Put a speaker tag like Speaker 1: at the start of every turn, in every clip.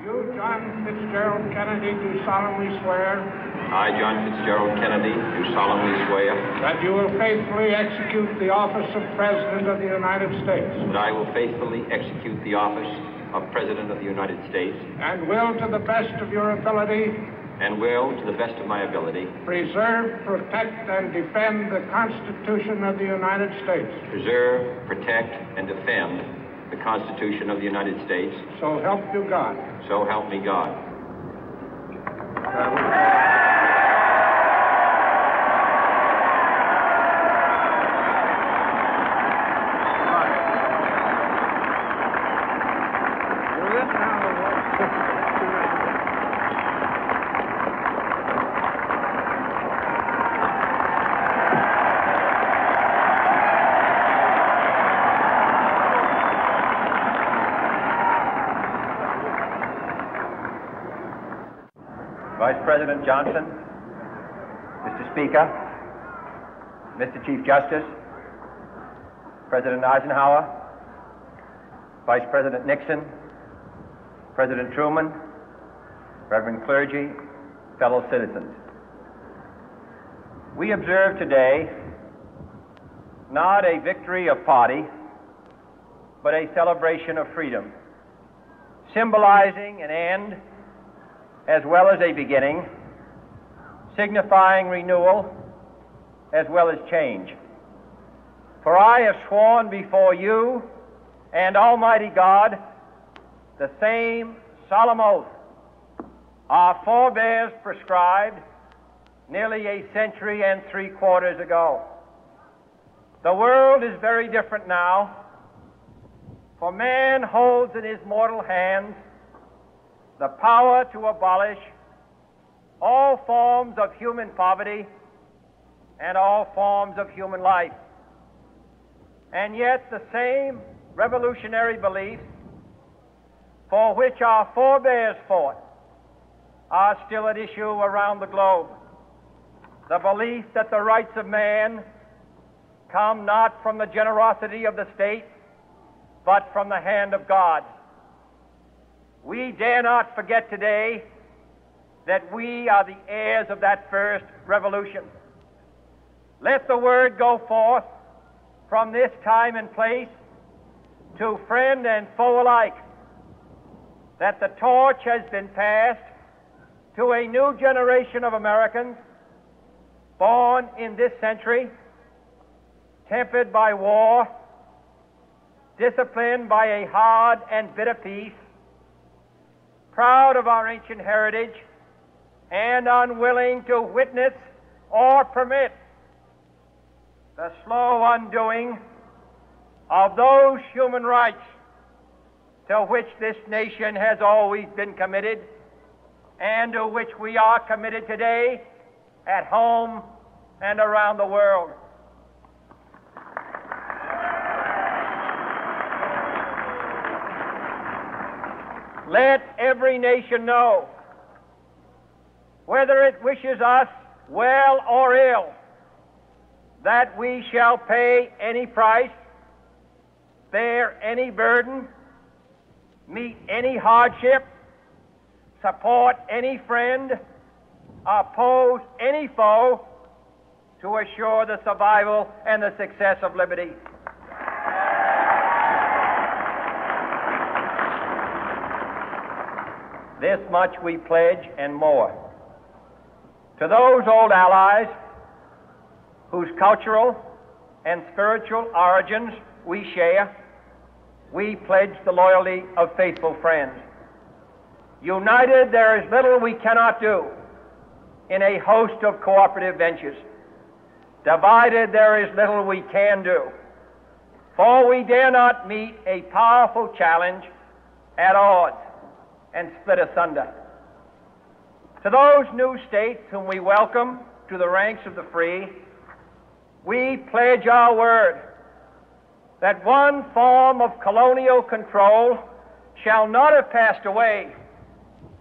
Speaker 1: You, John Fitzgerald Kennedy, do solemnly swear.
Speaker 2: I, John Fitzgerald Kennedy, do solemnly swear.
Speaker 1: That you will faithfully execute the office of President of the United States.
Speaker 2: That I will faithfully execute the office of President of the United States.
Speaker 1: And will, to the best of your ability.
Speaker 2: And will, to the best of my ability.
Speaker 1: Preserve, protect, and defend the Constitution of the United States.
Speaker 2: Preserve, protect, and defend the Constitution of the United States.
Speaker 1: So help you God.
Speaker 2: So help me God.
Speaker 3: Vice President Johnson, Mr. Speaker, Mr. Chief Justice, President Eisenhower, Vice President Nixon, President Truman, Reverend clergy, fellow citizens. We observe today not a victory of party, but a celebration of freedom, symbolizing an end as well as a beginning, signifying renewal as well as change. For I have sworn before you and Almighty God the same solemn oath our forebears prescribed nearly a century and 3/4 ago. The world is very different now, for man holds in his mortal hands the power to abolish all forms of human poverty and all forms of human life. And yet the same revolutionary beliefs for which our forebears fought are still at issue around the globe. The belief that the rights of man come not from the generosity of the state, but from the hand of God. We dare not forget today that we are the heirs of that first revolution. Let the word go forth from this time and place to friend and foe alike that the torch has been passed to a new generation of Americans born in this century, tempered by war, disciplined by a hard and bitter peace, proud of our ancient heritage, and unwilling to witness or permit the slow undoing of those human rights to which this nation has always been committed and to which we are committed today at home and around the world. Let every nation know, whether it wishes us well or ill, that we shall pay any price, bear any burden, meet any hardship, support any friend, oppose any foe to assure the survival and the success of liberty. This much we pledge and more. To those old allies whose cultural and spiritual origins we share, we pledge the loyalty of faithful friends. United, there is little we cannot do in a host of cooperative ventures. Divided, there is little we can do, for we dare not meet a powerful challenge at odds and split asunder. To those new states whom we welcome to the ranks of the free, we pledge our word that one form of colonial control shall not have passed away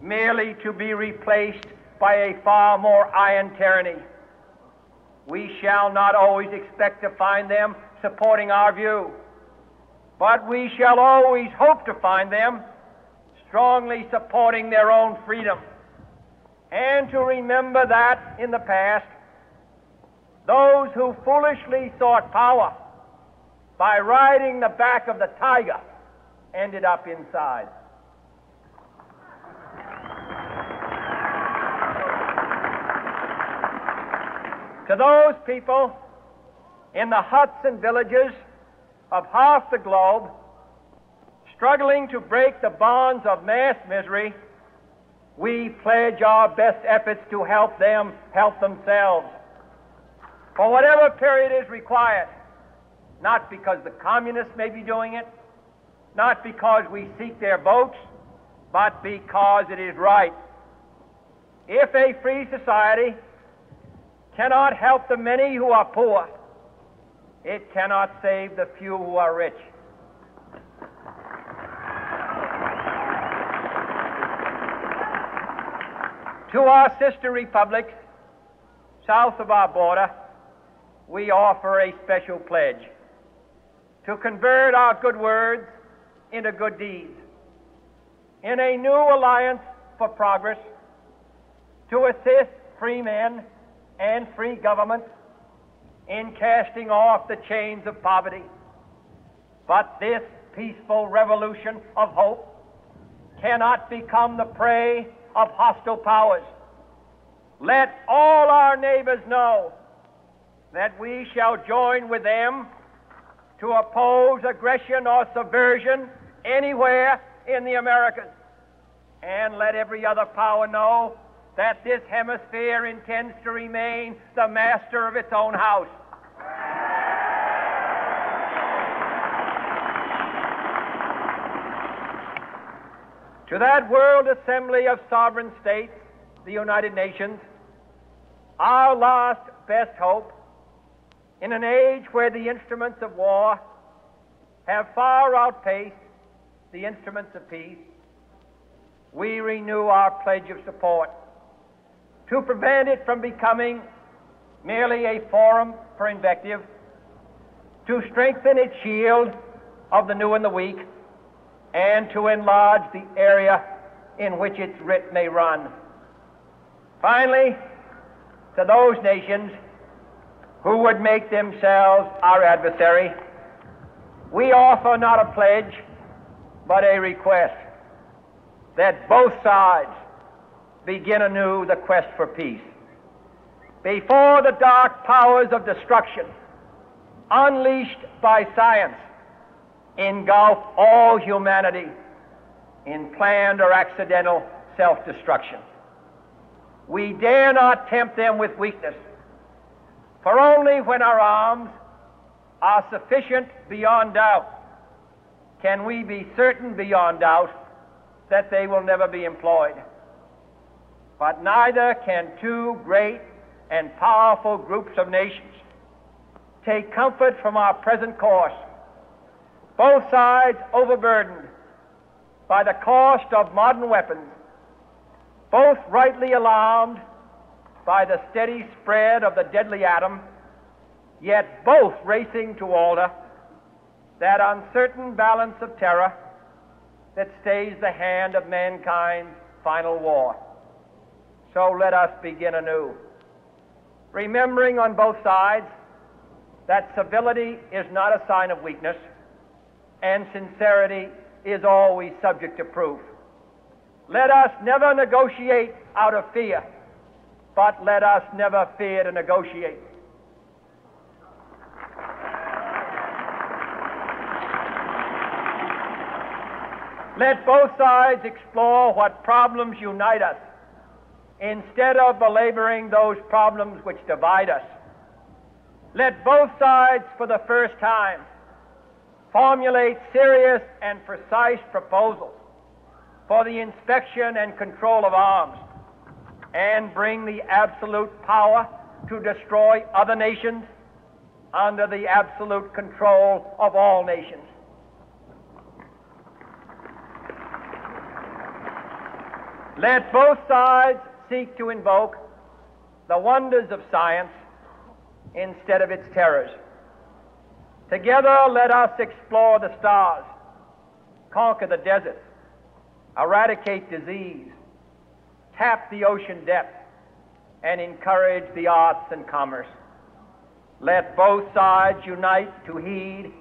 Speaker 3: merely to be replaced by a far more iron tyranny. We shall not always expect to find them supporting our view, but we shall always hope to find them strongly supporting their own freedom, and to remember that in the past, those who foolishly sought power by riding the back of the tiger ended up inside. To those people in the huts and villages of half the globe struggling to break the bonds of mass misery, we pledge our best efforts to help them help themselves for whatever period is required, not because the communists may be doing it, not because we seek their votes, but because it is right. If a free society cannot help the many who are poor, it cannot save the few who are rich. To our sister republics south of our border, we offer a special pledge to convert our good words into good deeds, in a new alliance for progress, to assist free men and free governments in casting off the chains of poverty. But this peaceful revolution of hope cannot become the prey of hostile powers. Let all our neighbors know that we shall join with them to oppose aggression or subversion anywhere in the Americas. And let every other power know that this hemisphere intends to remain the master of its own house. To that World Assembly of Sovereign States, the United Nations, our last best hope, in an age where the instruments of war have far outpaced the instruments of peace, we renew our pledge of support to prevent it from becoming merely a forum for invective, to strengthen its shield of the new and the weak, and to enlarge the area in which its writ may run. Finally, to those nations who would make themselves our adversary, we offer not a pledge, but a request that both sides begin anew the quest for peace. Before the dark powers of destruction, unleashed by science, engulf all humanity in planned or accidental self-destruction, we dare not tempt them with weakness, for only when our arms are sufficient beyond doubt can we be certain beyond doubt that they will never be employed. But neither can two great and powerful groups of nations take comfort from our present course, both sides overburdened by the cost of modern weapons, both rightly alarmed by the steady spread of the deadly atom, yet both racing to alter that uncertain balance of terror that stays the hand of mankind's final war. So let us begin anew, remembering on both sides that civility is not a sign of weakness, and sincerity is always subject to proof. Let us never negotiate out of fear, but let us never fear to negotiate. Let both sides explore what problems unite us, instead of belaboring those problems which divide us. Let both sides, for the first time, formulate serious and precise proposals for the inspection and control of arms, and bring the absolute power to destroy other nations under the absolute control of all nations. Let both sides seek to invoke the wonders of science instead of its terrors. Together, let us explore the stars, conquer the deserts, eradicate disease, tap the ocean depth, and encourage the arts and commerce. Let both sides unite to heed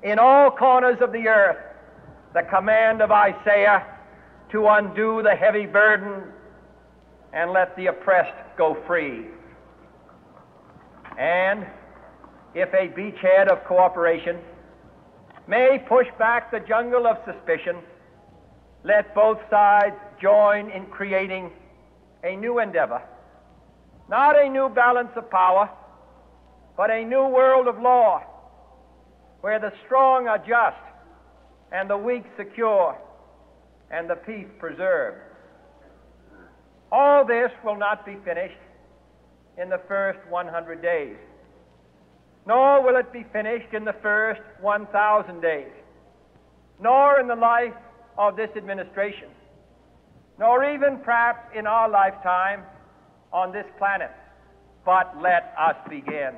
Speaker 3: in all corners of the earth the command of Isaiah to undo the heavy burden and let the oppressed go free. And if a beachhead of cooperation may push back the jungle of suspicion, let both sides join in creating a new endeavor, not a new balance of power, but a new world of law, where the strong are just and the weak secure and the peace preserved. All this will not be finished in the first 100 days, nor will it be finished in the first 1,000 days, nor in the life of this administration, nor even perhaps in our lifetime on this planet. But let us begin.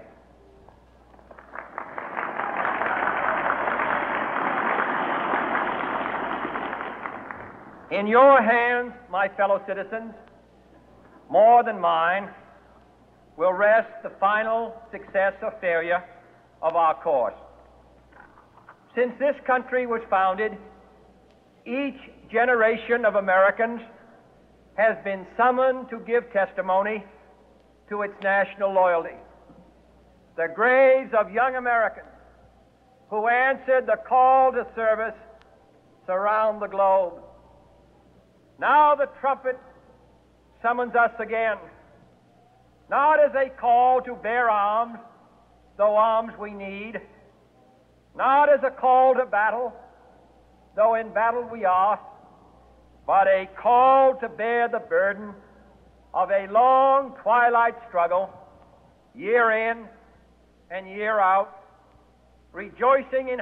Speaker 3: In your hands, my fellow citizens, more than mine, will rest the final success or failure of our course. Since this country was founded, each generation of Americans has been summoned to give testimony to its national loyalty. The graves of young Americans who answered the call to service surround the globe. Now the trumpet summons us again, not as a call to bear arms, though arms we need, not as a call to battle, though in battle we are, but a call to bear the burden of a long twilight struggle, year in and year out, rejoicing in